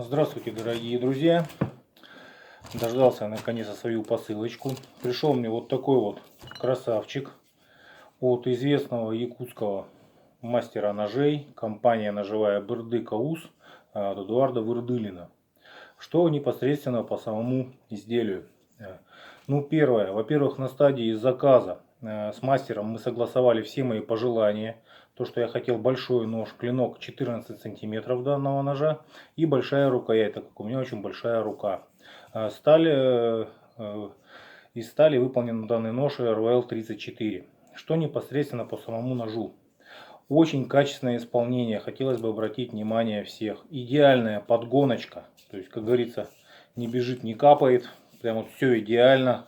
Здравствуйте, дорогие друзья! Дождался я наконец свою посылочку. Пришел мне вот такой вот красавчик от известного якутского мастера ножей, компания ножевая Бырдык-Аус, от Эдуарда Вырдылина. Что непосредственно по самому изделию? Ну, первое. Во-первых, на стадии заказа с мастером мы согласовали все мои пожелания. То, что я хотел большой нож, клинок 14 сантиметров данного ножа и большая рукоять, так как у меня очень большая рука. Из стали выполнен данный нож RVL 34. Что непосредственно по самому ножу? Очень качественное исполнение, хотелось бы обратить внимание всех. Идеальная подгоночка, то есть, как говорится, не бежит, не капает, прям вот все идеально.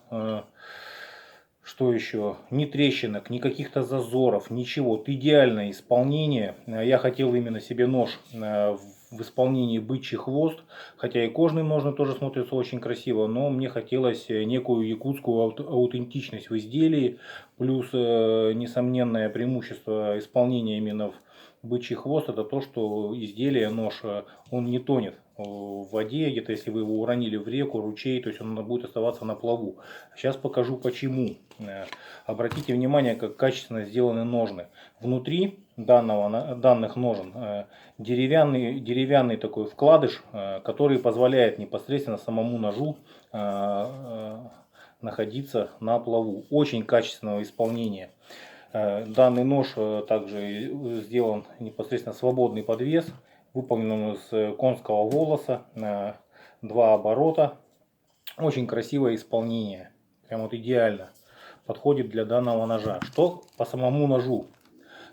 Что еще? Ни трещинок, ни каких-то зазоров, ничего. Вот идеальное исполнение. Я хотел именно себе нож в исполнении бычий хвост. Хотя и кожные ножны тоже смотрятся очень красиво. Но мне хотелось некую якутскую аутентичность в изделии. Плюс несомненное преимущество исполнения именно в бычий хвост. Это то, что изделие, нож, он не тонет в воде, где-то если вы его уронили в реку, ручей, то есть он будет оставаться на плаву. Сейчас покажу почему. Обратите внимание, как качественно сделаны ножны. Внутри данных ножен деревянный такой вкладыш, который позволяет непосредственно самому ножу находиться на плаву. Очень качественного исполнения. Данный нож также сделан непосредственно свободный подвес. Выполнен он из конского волоса, 2 оборота. Очень красивое исполнение. Прям вот идеально подходит для данного ножа. Что по самому ножу?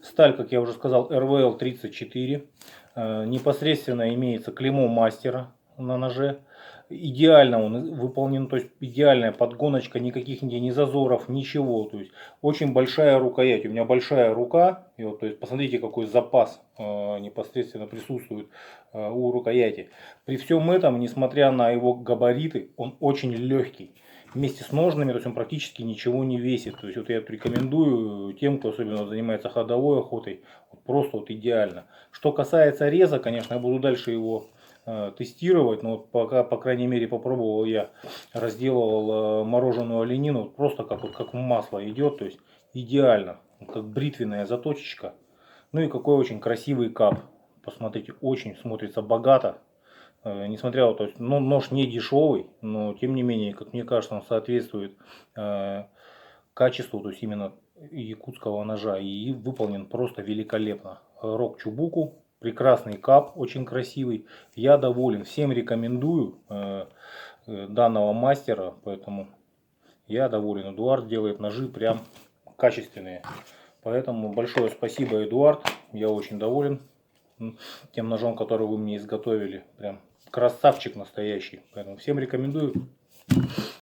Сталь, как я уже сказал, RVL 34. Непосредственно имеется клеймо мастера на ноже. Идеально он выполнен, то есть идеальная подгоночка, никаких ни зазоров, ничего. То есть очень большая рукоять. У меня большая рука. И вот, то есть посмотрите, какой запас непосредственно присутствует у рукояти. При всем этом, несмотря на его габариты, он очень легкий. Вместе с ножными, то есть он практически ничего не весит. То есть вот я рекомендую тем, кто особенно занимается ходовой охотой, вот просто вот идеально. Что касается реза, конечно, я буду дальше его тестировать, но вот пока, по крайней мере, попробовал я, разделывал мороженую оленину, вот просто как в масло идет, то есть идеально, как бритвенная заточечка. Ну и какой очень красивый кап, посмотрите, очень смотрится богато. Несмотря, то есть, ну, нож не дешевый, но тем не менее, как мне кажется, он соответствует качеству, то есть именно якутского ножа, и выполнен просто великолепно. Рог чубуку, прекрасный кап, очень красивый. Я доволен, всем рекомендую данного мастера, поэтому я доволен. Эдуард делает ножи прям качественные. Поэтому большое спасибо, Эдуард, я очень доволен тем ножом, который вы мне изготовили. Прям красавчик настоящий. Поэтому всем рекомендую.